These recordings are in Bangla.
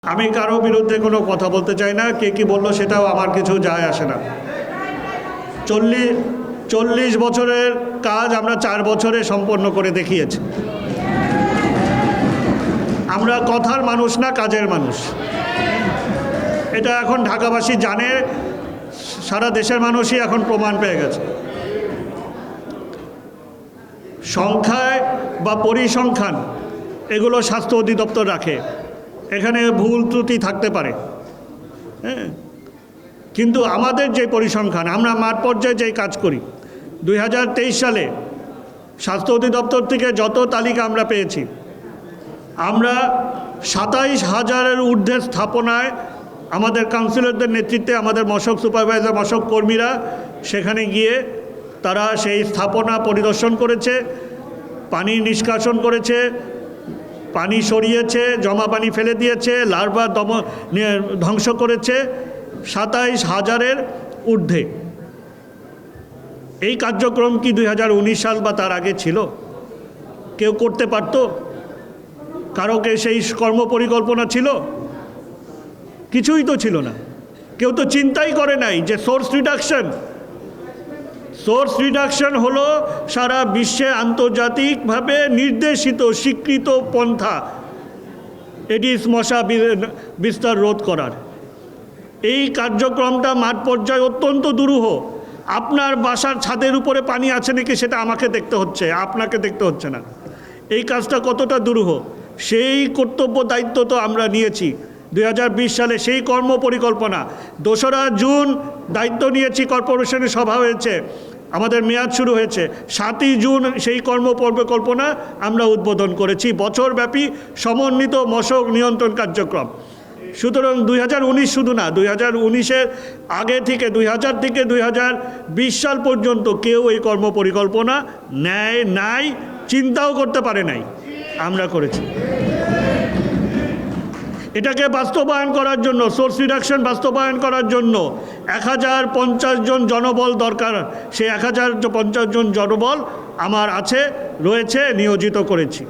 আমি কারো বিরুদ্ধে কোনো কথা বলতে চাই না, কে কি বললো সেটাও আমার কিছু যায় আসে না। 40 বছরের কাজ আমরা 4 বছরে সম্পন্ন করে দেখিয়েছি। আমরা কথার মানুষ না, কাজের মানুষ। এটা এখন ঢাকাবাসী জানে, সারা দেশের মানুষই এখন প্রমাণ পেয়ে গেছে। সংখ্যায় বা পরিসংখ্যান এগুলো স্বাস্থ্য অধিদপ্তর রাখে, এখানে ভুল ত্রুটি থাকতে পারে, হ্যাঁ। কিন্তু আমাদের যে পরিসংখ্যান, আমরা মাঠ পর্যায়ে যেই কাজ করি, 2023 সালে স্বাস্থ্য অধিদপ্তর থেকে যত তালিকা আমরা পেয়েছি, আমরা 27,000-এর ঊর্ধ্বে স্থাপনায় আমাদের কাউন্সিলরদের নেতৃত্বে আমাদের মশক সুপারভাইজার, মশক কর্মীরা সেখানে গিয়ে তারা সেই স্থাপনা পরিদর্শন করেছে, পানি নিষ্কাশন করেছে, পানি সরিয়েছে, জমা পানি ফেলে দিয়েছে, লার্ভা ধ্বংস করেছে 27,000-এর ঊর্ধ্বে। এই কার্যক্রম কি 2019 সাল বা তার আগে ছিল? কেউ করতে পারত? কারোকে সেই কর্মপরিকল্পনা ছিল? কিছুই তো ছিল না। কেউ তো চিন্তাই করে নাই যে সোর্স রিডাকশন হলো সারা বিশ্বে আন্তর্জাতিকভাবে নির্দেশিত স্বীকৃত পন্থা এডিস মশা বিস্তার রোধ করার। এই কার্যক্রমটা মাঠ পর্যায়ে অত্যন্ত দুরূহ। আপনার বাসার ছাদের উপরে পানি আছে নাকি সেটা আমাকে দেখতে হচ্ছে, আপনাকে দেখতে হচ্ছে না। এই কাজটা কতটা দুরূহ, সেই কর্তব্য দায়িত্ব তো আমরা নিয়েছি 2020 সালে। সেই কর্মপরিকল্পনা 2রা জুন দায়িত্ব নিয়েছি, কর্পোরেশনের সভা হয়েছে, আমাদের মেয়াদ শুরু হয়েছে। 7ই জুন সেই কর্মপরিকল্পনা আমরা উদ্বোধন করেছি, বছরব্যাপী সমন্বিত মশক নিয়ন্ত্রণ কার্যক্রম। সুতরাং 2019 শুধু না, 2019-এর আগে থেকে 2000 থেকে 2020 সাল পর্যন্ত কেউ এই কর্মপরিকল্পনা নেয় নাই, চিন্তাও করতে পারে নাই, আমরা করেছি। এটাকে বাস্তবায়ন করার জন্য, সোর্স রিডাকশন বাস্তবায়ন করার জন্য 1050 জন জনবল দরকার। সেই 1050 জন জনবল আমার রয়েছে, নিয়োজিত করেছি।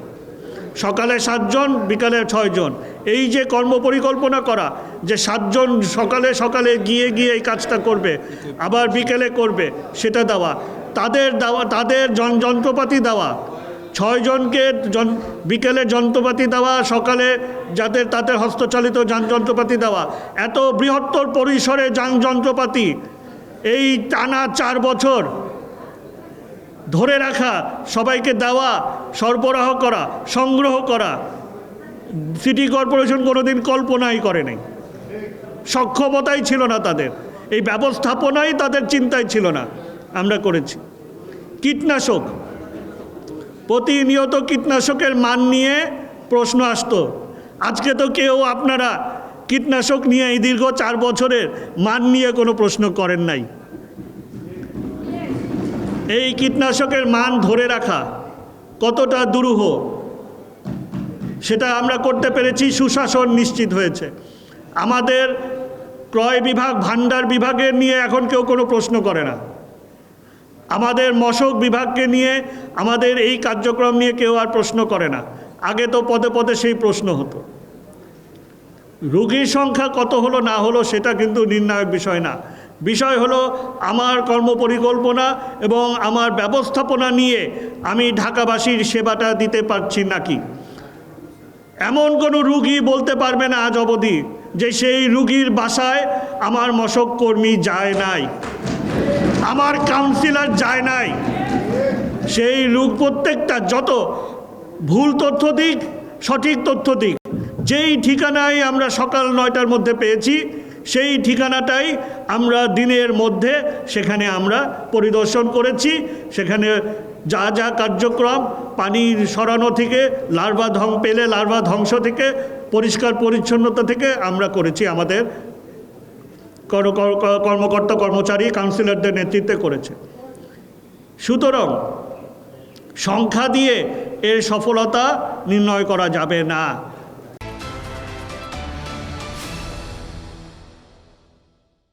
সকালে 7 জন, বিকালে 6 জন। এই যে কর্মপরিকল্পনা করা, যে 7 জন সকালে গিয়ে এই কাজটা করবে, আবার বিকেলে করবে, সেটা দেওয়া, তাদের যন্ত্রপাতি দেওয়া, 6 জনকে বিকেলে যন্ত্রপাতি দেওয়া, সকালে তাদের হস্তচালিত যান যন্ত্রপাতি দেওয়া, এত বৃহত্তর পরিসরে যান যন্ত্রপাতি এই টানা 4 বছর ধরে রাখা, সবাইকে দেওয়া, সরবরাহ করা, সংগ্রহ করা, সিটি কর্পোরেশন কোনোদিন কল্পনাই করে নাই। সক্ষমতাই ছিল না তাদের, এই ব্যবস্থাপনাই তাদের চিন্তায় ছিল না, আমরা করেছি। কীটনাশক, প্রতিনিয়ত কীটনাশকের মান নিয়ে প্রশ্ন আসতো। আজকে তো কেউ আপনারা কীটনাশক নিয়ে এই দীর্ঘ 4 বছরের মান নিয়ে কোনো প্রশ্ন করেন নাই। এই কীটনাশকের মান ধরে রাখা কতটা দুরূহ সেটা আমরা করতে পেরেছি, সুশাসন নিশ্চিত হয়েছে। আমাদের ক্রয় বিভাগ, ভাণ্ডার বিভাগের নিয়ে এখন কেউ কোনো প্রশ্ন করে না। আমাদের মশক বিভাগকে নিয়ে, আমাদের এই কার্যক্রম নিয়ে কেউ আর প্রশ্ন করে না। আগে তো পদে পদে সেই প্রশ্ন হতো। রোগীর সংখ্যা কত হলো না হলো সেটা কিন্তু নির্ণায়ক বিষয় না। বিষয় হলো আমার কর্মপরিকল্পনা এবং আমার ব্যবস্থাপনা নিয়ে আমি ঢাকাবাসীর সেবাটা দিতে পারছি নাকি। এমন কোনো রুগী বলতে পারবে না আজ অবধি যে সেই রুগীর বাসায় আমার মশক কর্মী যায় নাই, আমার কাউন্সিলর যায় নাই। সেই প্রত্যেকটা যত ভুল তথ্য দিক, সঠিক তথ্য দিক, যেই ঠিকানায় আমরা সকাল 9টার মধ্যে পেয়েছি, সেই ঠিকানাটাই আমরা দিনের মধ্যে সেখানে আমরা পরিদর্শন করেছি। সেখানে যা কার্যক্রম, পানি সরানো থেকে লার্ভা ধ্বংস থেকে পরিষ্কার পরিচ্ছন্নতা থেকে আমরা করেছি, আমাদের কর্মকর্তা কর্মচারী কাউন্সিলরদের নেতৃত্বে করেছে। সুতরাং সংখ্যা দিয়ে এর সফলতা নির্ণয় করা যাবে না।